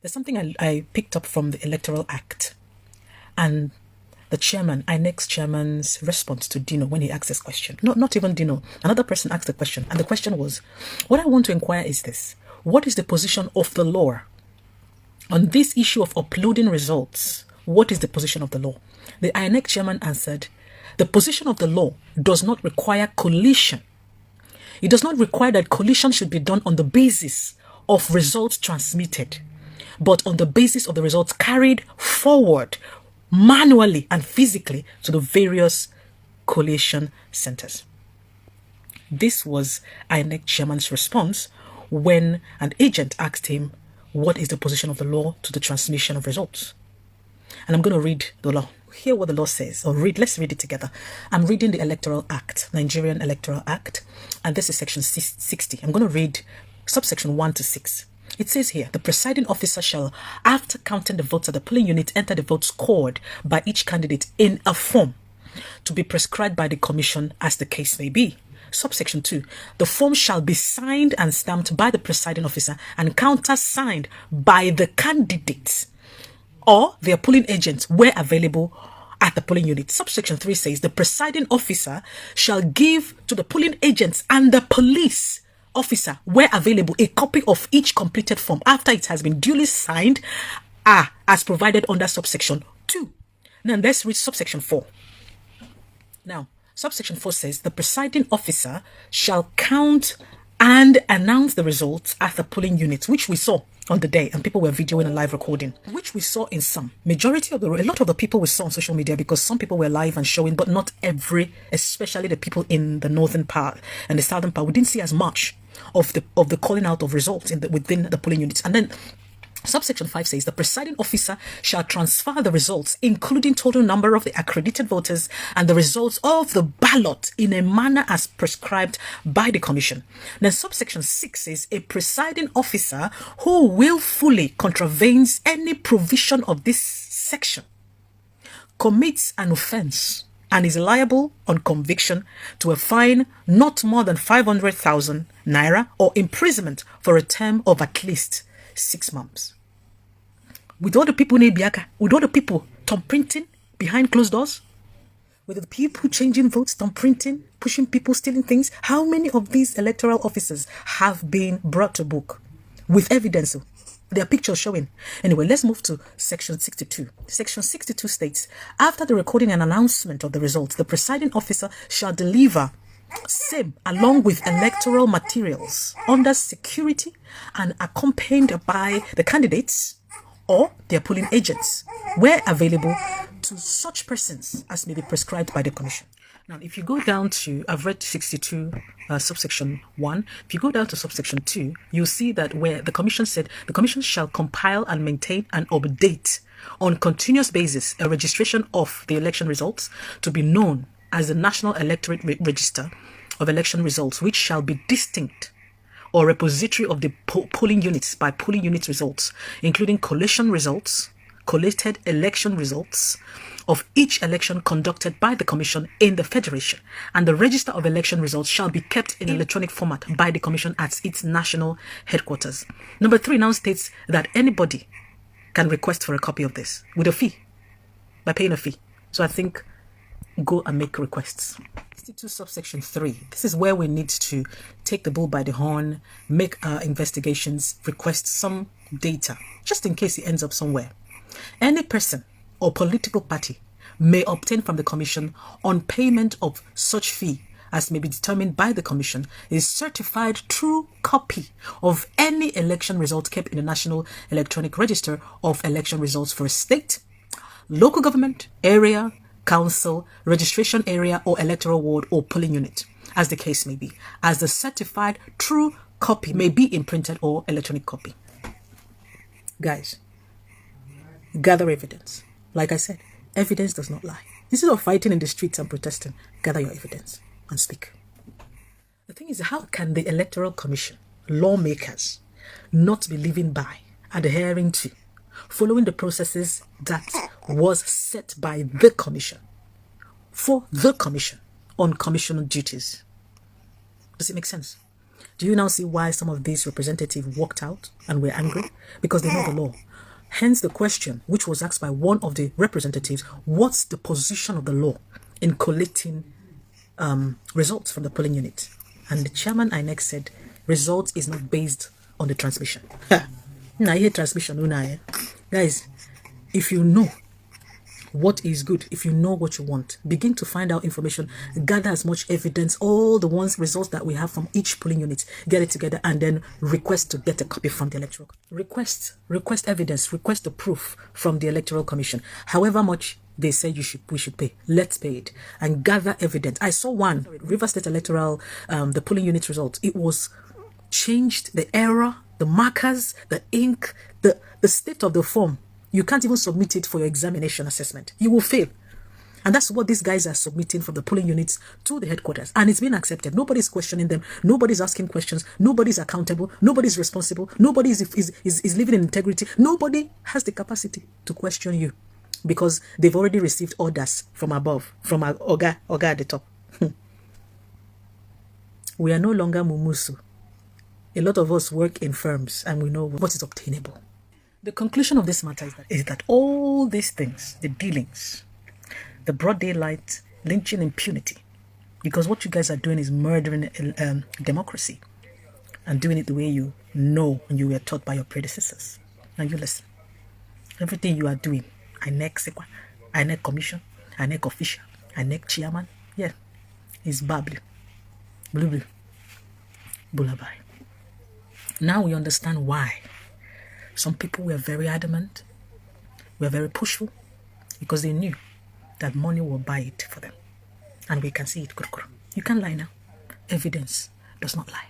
There's something I picked up from the Electoral Act and the chairman, INEC's chairman's response to Dino when he asked this question. Not even Dino. Another person asked the question, and the question was, what I want to inquire is this. What is the position of the law on this issue of uploading results? What is the position of the law? The INEC chairman answered, the position of the law does not require collision. It does not require that collision should be done on the basis of results transmitted, but on the basis of the results carried forward manually and physically to the various collation centers. This was INEC chairman's response when an agent asked him, what is the position of the law to the transmission of results? And I'm going to read the law. Hear what the law says, or let's read it together. I'm reading the Electoral Act, Nigerian Electoral Act, and this is section 60. I'm going to read subsection 1 to 6. It says here, the presiding officer shall, after counting the votes at the polling unit, enter the votes scored by each candidate in a form to be prescribed by the commission as the case may be. Subsection 2, the form shall be signed and stamped by the presiding officer and countersigned by the candidates or their polling agents where available at the polling unit. Subsection 3 says, the presiding officer shall give to the polling agents and the police officer where available a copy of each completed form after it has been duly signed as provided under subsection 2. Now let's read subsection 4. Now subsection 4 says, the presiding officer shall count and announce the results at the polling unit, which we saw on the day, and people were videoing and live recording, which we saw in a lot of the people we saw on social media, because some people were live and showing, but not every, especially the people in the northern part and the southern part. We didn't see as much of the calling out of results within the polling units. And then subsection 5 says, the presiding officer shall transfer the results, including total number of the accredited voters and the results of the ballot, in a manner as prescribed by the commission. Then subsection 6 says, a presiding officer who willfully contravenes any provision of this section commits an offense and is liable on conviction to a fine not more than 500,000 naira or imprisonment for a term of at least 6 months. With all the people in Ibiaka, with all the people thumb printing behind closed doors, with the people changing votes, thumb printing, pushing people, stealing things, how many of these electoral officers have been brought to book with evidence? Their pictures showing. Anyway, let's move to section 62. Section 62 states, after the recording and announcement of the results, the presiding officer shall deliver same along with electoral materials under security and accompanied by the candidates or their polling agents where available to such persons as may be prescribed by the commission. Now, if you go down to, I've read 62 subsection 1. If you go down to subsection 2, you'll see that where the commission said, the commission shall compile and maintain and update on continuous basis a registration of the election results to be known as the National Electorate Register of Election Results, which shall be distinct or repository of the polling units by polling unit results, including collation results, collated election results of each election conducted by the Commission in the Federation, and the register of election results shall be kept in electronic format by the Commission at its national headquarters. Number 3 now states that anybody can request for a copy of this with a fee, by paying a fee. So I think go and make requests. 62 subsection 3. This is where we need to take the bull by the horn, make investigations, request some data, just in case it ends up somewhere. Any person or political party may obtain from the commission, on payment of such fee as may be determined by the commission, a certified true copy of any election result kept in the National Electronic Register of Election Results for a state, local government, area, council, registration area, or electoral ward or polling unit, as the case may be, as the certified true copy may be in printed or electronic copy. Guys, gather evidence. Like I said, evidence does not lie. Instead of fighting in the streets and protesting, gather your evidence and speak. The thing is, how can the Electoral Commission, lawmakers, not be living by, adhering to, following the processes that was set by the commission for the commission on commission duties? Does it make sense? Do you now see why some of these representatives walked out and were angry? Because they know the law. Hence the question, which was asked by one of the representatives, what's the position of the law in collating results from the polling unit? And the chairman INEC said, results is not based on the transmission. Now, here transmission, guys, if you know what is good, if you know what you want, begin to find out information, gather as much evidence, all the results that we have from each polling unit, get it together, and then request to get a copy from the electoral. Request evidence, request the proof from the Electoral Commission. However much they say we should pay, let's pay it, and gather evidence. I saw one, River State Electoral, the polling unit results. It was changed, the error, the markers, the ink, the state of the form. You can't even submit it for your examination assessment. You will fail. And that's what these guys are submitting from the polling units to the headquarters. And it's been accepted. Nobody's questioning them. Nobody's asking questions. Nobody's accountable. Nobody's responsible. Nobody is living in integrity. Nobody has the capacity to question you because they've already received orders from above, from our Oga at the top. We are no longer mumusu. A lot of us work in firms and we know what is obtainable. The conclusion of this matter is that all these things, the dealings, the broad daylight, lynching, impunity, because what you guys are doing is murdering democracy and doing it the way you know and you were taught by your predecessors. And you listen. Everything you are doing, INEC commission, INEC official, INEC chairman, yeah, is babble. Blue. Bullaby. Now we understand why some people were very adamant, were very pushful, because they knew that money will buy it for them. And we can see it. You can't lie now. Evidence does not lie.